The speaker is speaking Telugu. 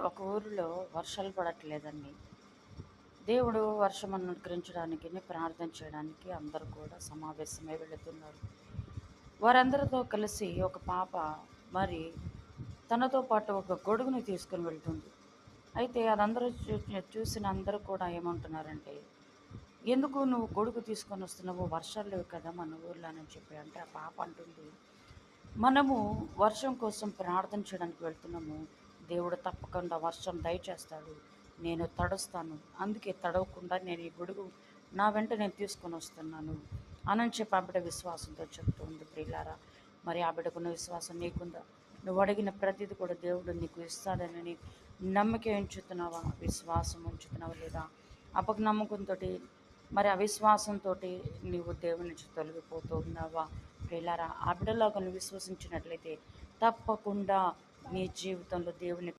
ఒక ఊరిలో వర్షాలు పడట్లేదండి. దేవుడు వర్షం అనుగ్రహించడానికి, ప్రార్థన చేయడానికి అందరూ కూడా సమావేశమై వెళుతున్నారు. వారందరితో కలిసి ఒక పాప మరి తనతో పాటు ఒక గొడుగుని తీసుకొని వెళ్తుంది. అయితే అదందరూ చూసిన అందరూ కూడా ఏమంటున్నారంటే, ఎందుకు నువ్వు గొడుగు తీసుకొని వస్తున్నావు? వర్షాలు లేవు కదా మన ఊర్లో అని చెప్పి అంటే ఆ పాప అంటుంది, మనము వర్షం కోసం ప్రార్థన చేయడానికి వెళ్తున్నాము. దేవుడు తప్పకుండా వర్షం దయచేస్తాడు. నేను తడుస్తాను. అందుకే తడవకుండా నేను ఈ గొడుగు నా వెంట నేను తీసుకొని వస్తున్నాను అని చెప్పి ఆ బిడ్డ విశ్వాసంతో చెప్తూ ఉంది. ప్రియులారా, మరి ఆ బిడ్డకున్న విశ్వాసం నీకుందా? నువ్వు అడిగిన ప్రతిదీ కూడా దేవుడు నీకు ఇస్తాడనని నమ్మకం ఉంచుతున్నావా? విశ్వాసం ఉంచుతున్నావా లేదా? అపనమ్మకంతో మరి అవిశ్వాసంతో నీవు దేవుని నుంచి తొలగిపోతూ ఉన్నావా? ప్రియులారా, ఆ బిడ్డలాగా నువ్వు విశ్వసించినట్లయితే తప్పకుండా నీ జీవితంలో దేవుని